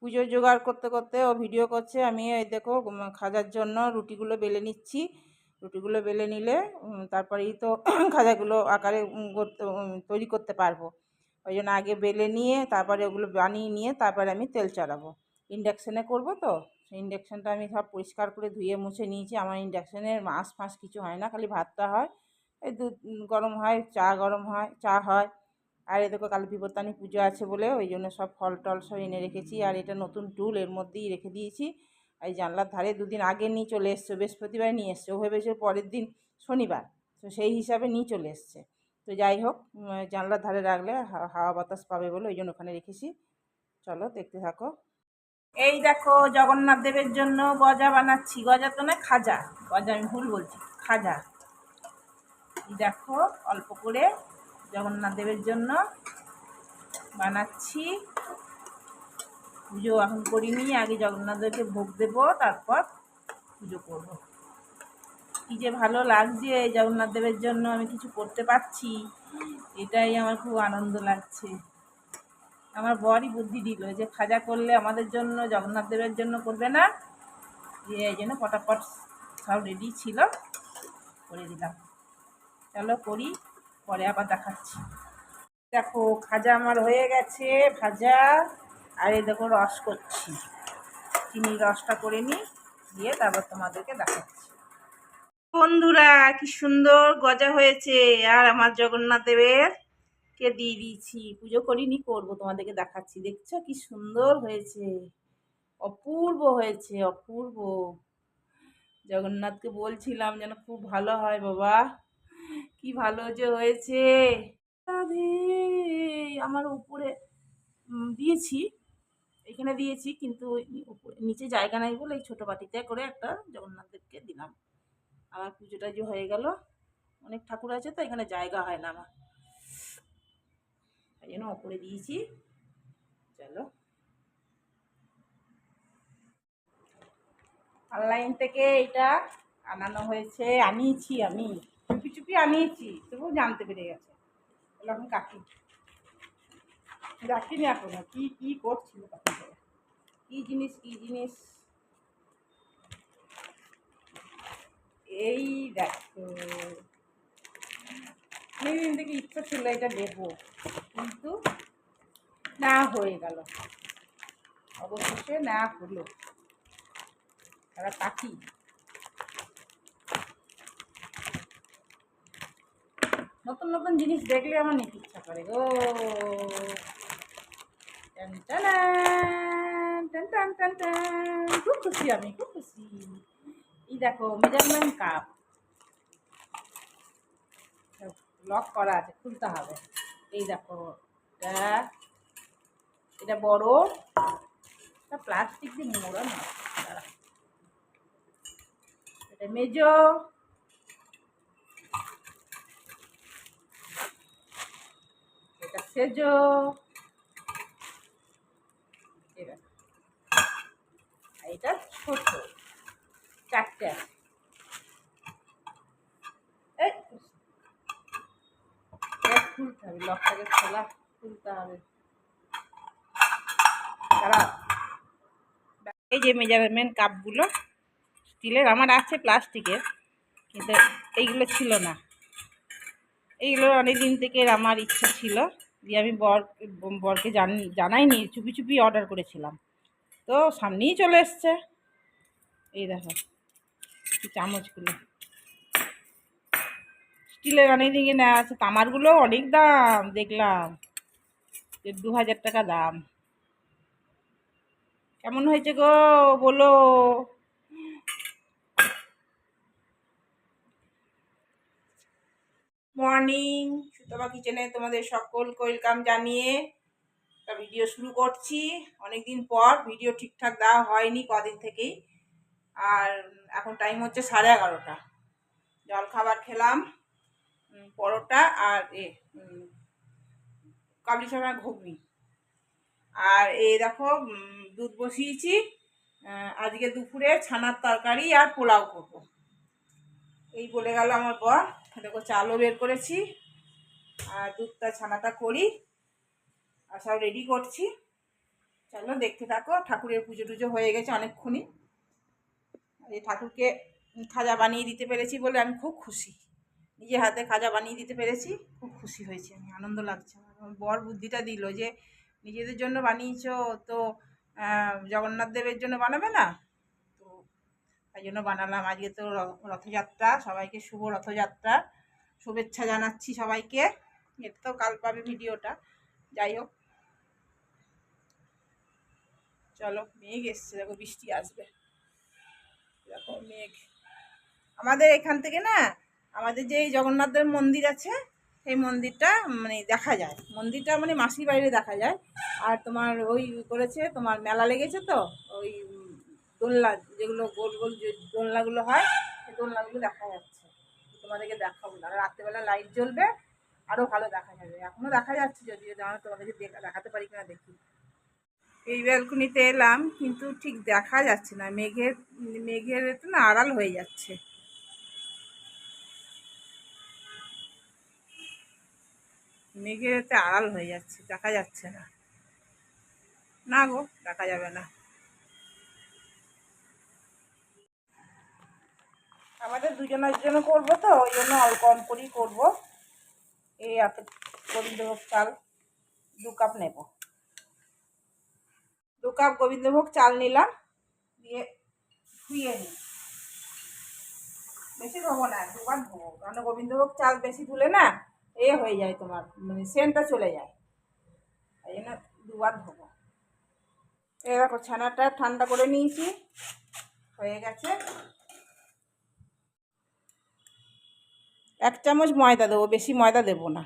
পুজোর জোগাড় করতে করতে ও ভিডিও করছে, আমি এই দেখো খাজার জন্য রুটিগুলো বেলে নিচ্ছি। রুটিগুলো বেলে নিলে তারপরেই তো খাজাগুলো আকারে তৈরি করতে পারবো। ওই জন্য আগে বেলে নিয়ে তারপরে ওগুলো বানিয়ে নিয়ে তারপরে আমি তেল চড়াবো। ইন্ডাকশানে করবো তো, সেই ইন্ডাকশানটা আমি সব পরিষ্কার করে ধুয়ে মুছে নিয়েছি। আমার ইন্ডাকশানের মাছ ফাঁস কিছু হয় না, খালি ভাতটা হয়, এই দুধ গরম হয়, চা গরম হয়, চা হয়। আর এ দেখো কাল বিপত্তানি পুজো আছে বলে ওই জন্য সব ফল টল সব এনে রেখেছি। আর এটা নতুন টুল, এর মধ্যেই রেখে দিয়েছি। এই জানলার ধারে দুদিন আগে নিয়ে চলে এসছে, বৃহস্পতিবার নিয়ে এসছে, ও ভেবেছে পরের দিন শনিবার, তো সেই হিসাবে নিয়ে চলে এসছে। তো যাই হোক, জানলার ধারে রাখলে হাওয়া বাতাস পাবে বলে ওই জন্য ওখানে রেখেছি। চলো দেখতে থাকো। এই দেখো জগন্নাথ দেবের জন্য গজা বানাচ্ছি। গজা তো না, খাজা। গজা আমি ভুল বলছি, খাজা। এই দেখো অল্প করে জগন্নাথ দেবের জন্য বানাচ্ছি। পুজো এখন করিনি, আগে জগন্নাথ দেবকে ভোগ দেবো, তারপর পুজো করবো। কি যে ভালো লাগছে জগন্নাথ দেবের জন্য আমি কিছু করতে পারছি, এটাই আমার খুব আনন্দ লাগছে। আমার বরই বুদ্ধি দিল যে খাজা করলে আমাদের জন্য, জগন্নাথ দেবের জন্য করবে না, দিয়ে এই জন্য ফটাফট সব রেডি ছিল, করে দিলাম। চলো করি, পরে আবার দেখাচ্ছি। দেখো খাজা আমার হয়ে গেছে ভাজা। আর এই দেখো রস করছি, চিনির রসটা করে নিই, দিয়ে তারপর তোমাদেরকে দেখাচ্ছি। বন্ধুরা কি সুন্দর গজা হয়েছে। আর আমার জগন্নাথ দেবের কে দিয়ে দিয়েছি, পুজো করিনি, করবো, তোমাদেরকে দেখাচ্ছি। দেখছো কি সুন্দর হয়েছে, অপূর্ব হয়েছে, অপূর্ব। জগন্নাথকে বলছিলাম যেন খুব ভালো হয় বাবা, কি ভালো যে হয়েছে। রাধে, আমার উপরে দিয়েছি, এখানে দিয়েছি, কিন্তু নিচে জায়গা নাই বলে এই ছোটো বাটিতে করে একটা জগন্নাথ দেবকে দিলাম। আমার পুজোটা যে হয়ে গেল, অনেক ঠাকুর আছে তো এখানে জায়গা হয় না আমার, তাই জন্য ওপরে দিয়েছি। চলো, অনলাইন থেকে এটা আনানো হয়েছে, আনিয়েছি আমি, চুপি চুপি আনিয়েছি, তবুও জানতে পেরে গেছে। বলে এখন কাকি রাখিনি এখনো, কি কি করছিল তখন, কি জিনিস কি জিনিস। এই দেখো, অনেকদিন থেকে ইচ্ছা ছিল এটা দেবো, কিন্তু না হয়ে গেল, অবশেষে না হলো। তারা কাকি নতুন নতুন জিনিস দেখলে আমার নিতে ইচ্ছা করে গো। খুব খুশি আমি, খুব খুশি। এই দেখো মেজারমেন্ট কাপ, লক করা আছে, খুলতে হবে। এই দেখো এটা, এটা বড়, এটা প্লাস্টিক দিয়ে মোড়ানো, এটা মেজো, এটা সেজো, এটা ছোট, চারটে আছে। এই খুলতে হবে, লকটাকে খোলা, খুলতে হবে। দাঁড়াও, এই যে মেজারমেন্ট কাপগুলো স্টিলের, আমার আছে প্লাস্টিকের, কিন্তু এইগুলো ছিল না। এইগুলো অনেক দিন থেকে আমার ইচ্ছা ছিল, দিয়ে আমি বরকে জানাইনি, চুপি চুপি অর্ডার করেছিলাম, তো সামনেই চলে এসছে। এই দেখো চামচগুলো স্টিলের, অনেক দিকে নেওয়া আছে। তামারগুলো অনেক দাম, দেখলাম 2000 টাকা দাম। কেমন হয়েছে গো বলো। মর্নিং, সুতপা কিচেনে তোমাদের সকলকে ওয়েলকাম জানিয়ে একটা ভিডিও শুরু করছি। অনেকদিন পর ভিডিও ঠিকঠাক দেওয়া হয়নি কদিন থেকেই। আর এখন টাইম হচ্ছে 11:30। জল খাবার খেলাম, পরোটা আর কাবলি চানা ঘুগনি। আর এই দেখো দুধ বসিয়েছি, আজকে দুপুরে ছানার তরকারি আর পোলাও করব। এই বলে গেল আমার বর। দেখো চালও বের করেছি, আর দুধটা ছানাটা করি, আর সব রেডি করছি। চলো দেখতে থাকো। ঠাকুরের পুজো টুজো হয়ে গেছে অনেকক্ষণই। এই ঠাকুরকে খাজা বানিয়ে দিতে পেরেছি বলে আমি খুব খুশি। নিজে হাতে খাজা বানিয়ে দিতে পেরেছি, খুব খুশি হয়েছি আমি, আনন্দ লাগছে আমার। বর বুদ্ধিটা দিল যে নিজেদের জন্য বানিয়েছো তো জগন্নাথ দেবের জন্য বানাবে না, তো তাই জন্য বানালাম। আজকে তো রথযাত্রা, সবাইকে শুভ রথযাত্রা শুভেচ্ছা জানাচ্ছি সবাইকে। এটা তো কাল পাবে ভিডিওটা, যাই হোক। চলো, মেঘ এসছে, দেখো বৃষ্টি আসবে, দেখো মেঘ। আমাদের এখান থেকে না, আমাদের যে জগন্নাথের মন্দির আছে সেই মন্দিরটা মানে দেখা যায়, মন্দিরটা মানে মাসির বাইরে দেখা যায়। আর তোমার ওই করেছে, তোমার মেলা লেগেছে তো, ওই দোলনা যেগুলো গোল গোল যে দোলনাগুলো হয়, সেই দোলনাগুলো দেখা যাচ্ছে। তোমাদেরকে দেখাবো, আর রাত্রেবেলা লাইট জ্বলবে, আরও ভালো দেখা যাবে। এখনও দেখা যাচ্ছে, যদিও জানো তোমাদেরকে দেখাতে পারি কিনা দেখি। এই ব্যালকনিতে এলাম, কিন্তু ঠিক দেখা যাচ্ছে না, মেঘের মেঘের একটু না আড়াল হয়ে যাচ্ছে। মেঘের এতে আড়াল হয়ে যাচ্ছে, দেখা যাচ্ছে না। না গো, দেখা যাবে না। আমাদের দুজনের জন্য করবো তো, ওই জন্য অল্প অল্প করেই করবো। এই এত গোবিন্দভোগ চাল 2 কাপ নেব, 2 কাপ গোবিন্দভোগ চাল নিলাম, দিয়ে ধুয়ে নিই। বেশি ধোবো না, 2বার ধোবো, কারণ গোবিন্দভোগ চাল বেশি ধুলে না হয়ে যায়, তোমার মানে সেন্টটা চলে যায়, এই জন্য 2বার ধোবো। এই দেখো ছানাটা ঠান্ডা করে নিয়েছি, হয়ে গেছে। 1 চামচ ময়দা দেবো, বেশি ময়দা দেবো না।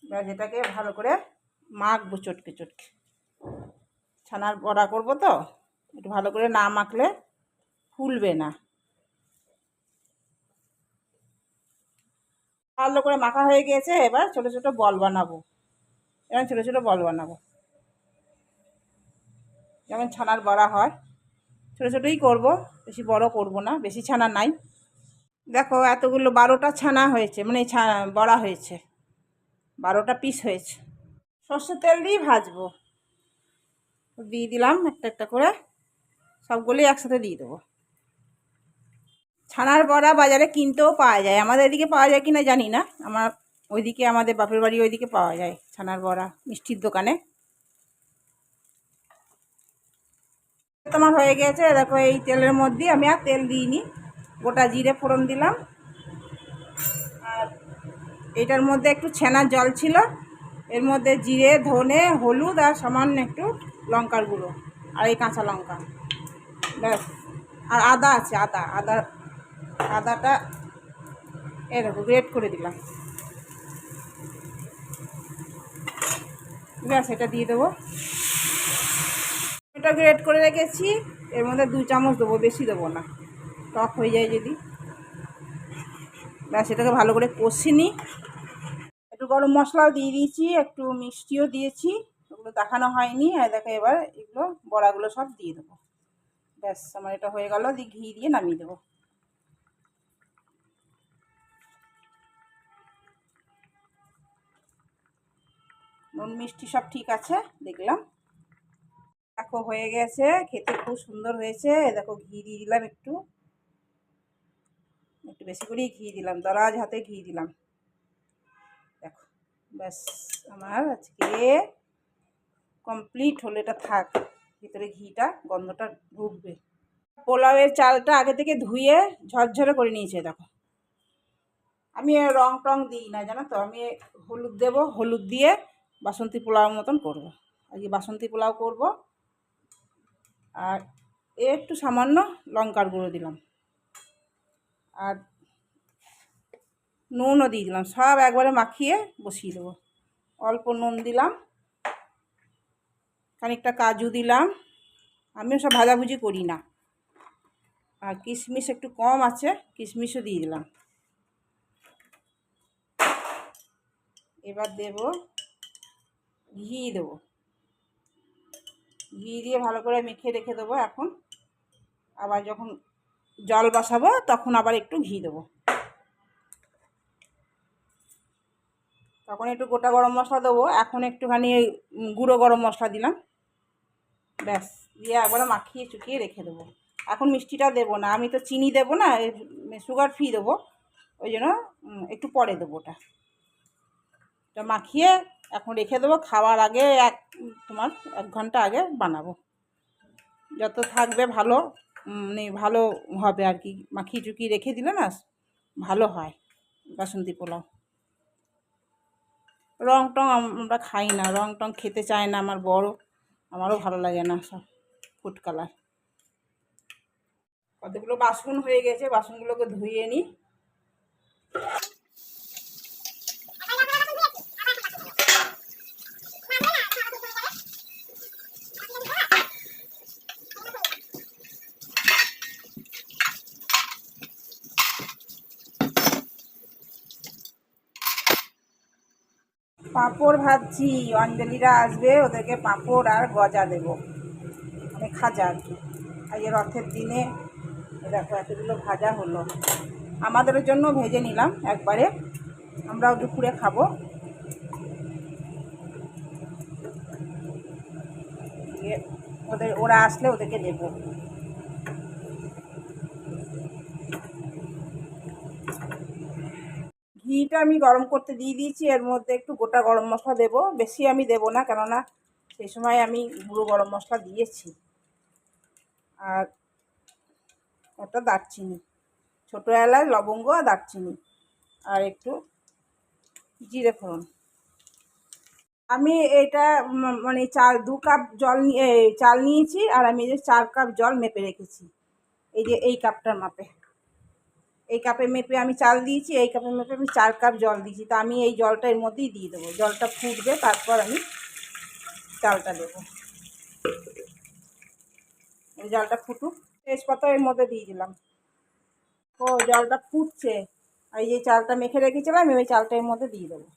এবার এটাকে ভালো করে মাখবো চটকে চটকে, ছানার বড়া করবো তো, একটু ভালো করে না মাখলে ফুলবে না। ভালো করে মাখা হয়ে গেছে, এবার ছোট ছোট বল বানাবো। এবার ছোট ছোট বল বানাবো, যেমন ছানার বড়া হয়, ছোট ছোটই করব, বেশি বড় করব না, বেশি ছানা নাই। দেখো এতগুলো 12টা ছানা হয়েছে, মানে বড়া হয়েছে, 12টা পিস হয়েছে। সর্ষের তেল দিয়ে ভাজবো, দিয়ে দিলাম একটা একটা করে, সবগুলোই একসাথে দিয়ে দেবো। ছানার বড়া বাজারে কিনতেও পাওয়া যায়, আমাদের এদিকে পাওয়া যায় কিনা জানি না, আমার ওইদিকে, আমাদের বাপের বাড়ি ওইদিকে পাওয়া যায় ছানার বড়া মিষ্টির দোকানে। তোমার হয়ে গেছে, দেখো এই তেলের মধ্যে আমি আর তেল দিইনি, গোটা জিরে ফোড়ন দিলাম, আর এটার মধ্যে একটু ছেনার জল ছিল, এর মধ্যে জিরে ধনে হলুদ আর সামান্য একটু লঙ্কার গুঁড়ো আর এই কাঁচা লঙ্কা, ব্যাস। আর আদা আছে, আদাটা এই দেখো গ্রেট করে দিলাম, ব্যাস। এটা দিয়ে দেবো, এটা গ্রেট করে রেখেছি, এর মধ্যে 2 চামচ দেবো, বেশি দেবো না, টক হয়ে যায় যদি। ব্যাস, এটাকে ভালো করে কষি নিই। একটু গরম মশলাও দিয়ে দিয়েছি, একটু মিষ্টিও দিয়েছি, ওগুলো দেখানো হয়নি। আর দেখো এবার এগুলো বড়াগুলো সব দিয়ে দেবো, ব্যাস আমার এটা হয়ে গেল। দিয়ে ঘি দিয়ে নামিয়ে দেবো। নুন মিষ্টি সব ঠিক আছে, দেখলাম। দেখো হয়ে গেছে, খেতে খুব সুন্দর হয়েছে। দেখো ঘি দিয়ে দিলাম, একটু একটু বেশি করেই ঘি দিলাম, দরাজ হাতে ঘি দিলাম, দেখো। ব্যাস আমার আজকে কমপ্লিট হলো, এটা থাক, ভিতরে ঘিটা গন্ধটা ঢুকবে। পোলাওয়ের চালটা আগে থেকে ধুয়ে ঝরঝরে করে নিয়েছে, দেখো। আমি রং টং দিই না, জানো তো, আমি হলুদ দেবো, হলুদ দিয়ে বাসন্তী পোলাও মতন করবো। আজকে বাসন্তী পোলাও করব। আর একটু সামান্য লঙ্কার গুঁড়ো দিলাম, আর নুনও দিয়ে দিলাম, সব একবারে মাখিয়ে বসিয়ে দেবো। অল্প নুন দিলাম, খানিকটা কাজু দিলাম, আমিও সব ভাজাভুজি করি না। আর কিশমিশ একটু কম আছে, কিশমিশও দিয়ে দিলাম। এবার দেব ঘি, দেবো ঘি দিয়ে ভালো করে মেখে রেখে দেবো। এখন আবার যখন জল বসাবো তখন আবার একটু ঘি দেবো, তখন একটু গোটা গরম মশলা দেবো। এখন একটুখানি গুঁড়ো গরম মশলা দিলাম, ব্যাস, দিয়ে একবার মাখিয়ে চুকিয়ে রেখে দেবো। এখন মিষ্টিটা দেবো না, আমি তো চিনি দেবো না, সুগার ফ্রি দেবো, ওই জন্য একটু পরে দেবো ওটা। এটা মাখিয়ে এখন রেখে দেবো, খাওয়ার আগে তোমার 1 ঘন্টা আগে বানাবো। যত থাকবে ভালো, মানে ভালো হবে আর কি, মাখিয়ে চুকিয়ে রেখে দিলে না ভালো হয় বাসন্তী পোলাও। রং টং আমরা খাই না, রং টং খেতে চায় না আমার বড়, আমারও ভালো লাগে না সব ফুড কালার। কতগুলো বাসন হয়ে গেছে, বাসনগুলোকে ধুয়ে নিই। পাঁপড় ভাজছি, অঞ্জলিরা আসবে, ওদেরকে পাঁপড় আর গজা দেবো, মানে খাজা আর কি। আজ রথের দিনে দেখো এতগুলো ভাজা হলো, আমাদের জন্য ভেজে নিলাম একবারে, আমরাও দুপুরে খাবো। ওরা আসলে ওদেরকে দেবো। ঘিটা আমি গরম করতে দিয়ে দিয়েছি, এর মধ্যে একটু গোটা গরম মশলা দেবো, বেশি আমি দেবো না, কেননা সেই সময় আমি গুঁড়ো গরম মশলা দিয়েছি। আর ওটা দারচিনি, ছোটো এলাচ, লবঙ্গ আর দারচিনি, আর একটু জিরে ফোড়ন। আমি এটা মানে 2 কাপ জল চাল নিয়েছি, আর আমি যে 4 কাপ জল মেপে রেখেছি, এই যে এই কাপটার মাপে, এই কাপে মেপে আমি চাল দিয়েছি, এই কাপে মেপে আমি 4 কাপ জল দিয়েছি। তো আমি এই জলটা এর মধ্যেই দিয়ে দেবো, জলটা ফুটবে তারপর আমি চালটা দেবো। এই জলটা ফুটুক, তেজপাতা এর মধ্যে দিয়ে দিলাম। ও জলটা ফুটছে, আর এই যে চালটা মেখে রেখেছিলাম ওই চালটা এর মধ্যে দিয়ে দেবো।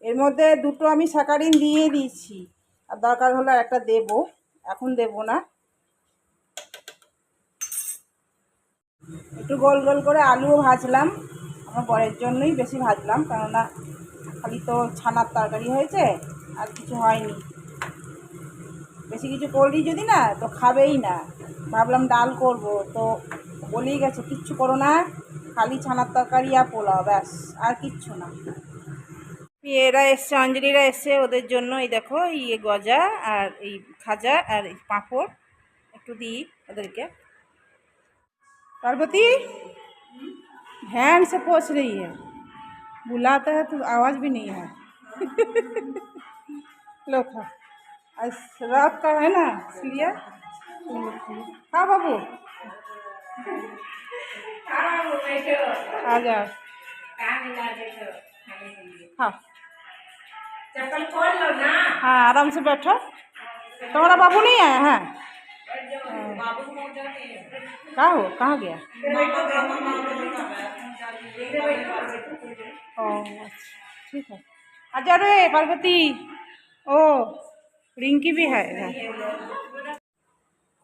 এর মধ্যে 2টো আমি স্যাকারিন দিয়ে দিয়েছি, আর দরকার হলে একটা দেবো, এখন দেবো না। একটু গোল গোল করে আলুও ভাজলাম, আমার বরের জন্যই বেশি ভাজলাম, কেননা খালি তো ছানার তরকারি হয়েছে, আর কিছু হয়নি। বেশি কিছু করলি যদি না তো খাবেই না, ভাবলাম ডাল করব, তো বলেই গেছে কিচ্ছু করো না, খালি ছানার তরকারি আর পোলাও, ব্যাস আর কিচ্ছু না। এরা এসছে, অঞ্জলিরা এসছে, ওদের জন্য এই দেখো ইয়ে গজা আর এই খাজা আর এই পাঁপড় একটু দিই ওদেরকে। पार्वती ध्यान से पोछ रही है, बुलाता है तो आवाज़ भी नहीं है। लो खा, आज रात का है ना इसलिए। हाँ बाबू आ जाओ, हाँ चप्पल खोल लो ना, हाँ आराम से बैठो। तुम्हारा बाबू नहीं आया है? कहाँ हो, कहाँ गया? ओ ठीक है, अच्छा रे पार्वती, ओ रिंकी भी है इधर।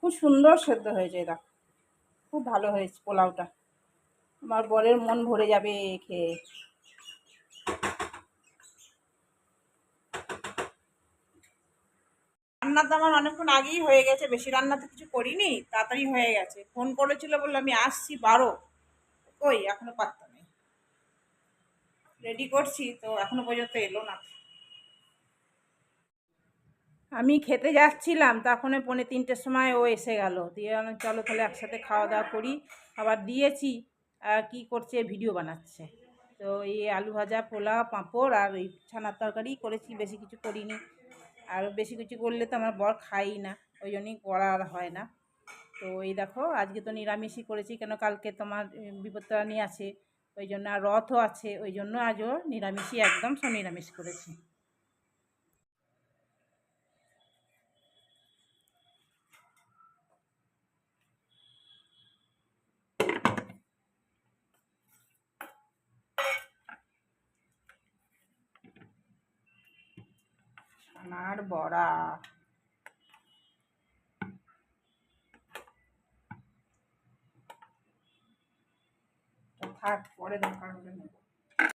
খুব সুন্দর সেদ্ধ হয়েছে, এটা খুব ভালো হয়েছে পোলাওটা, আমার বরের মন ভরে যাবে খেয়ে। রান্না তো আমার অনেকক্ষণ আগেই হয়ে গেছে, বেশি রান্না তো কিছু করিনি, তাড়াতাড়ি হয়ে গেছে। ফোন করেছিল বললো আমি আসছি 12, কই এখনো পাত্তা নেই, রেডি করছি তো এখনো পর্যন্ত এলো না। আমি খেতে যাচ্ছিলাম, তখন 2:45-র সময় ও এসে গেল, দিয়ে চলো তাহলে একসাথে খাওয়া দাওয়া করি। আবার দিয়েছি, আর কী করছে, ভিডিও বানাচ্ছে। তো এই আলু ভাজা, পোলাও, পাঁপড় আর ওই ছানার তরকারি করেছি, বেশি কিছু করিনি। আর বেশি কিছু করলে তো আমার বর খাই না, ওই জন্যই করা আর হয় না। তো এই দেখো আজকে তো নিরামিষই করেছি, কেন কালকে তোমার বিপত্তারানী আছে, ওই জন্য, আর রথও আছে, ওই জন্য আজও নিরামিষই, একদম সব নিরামিষ করেছি। ছানার বড়া, থাক পরে দরকার হলে নেব।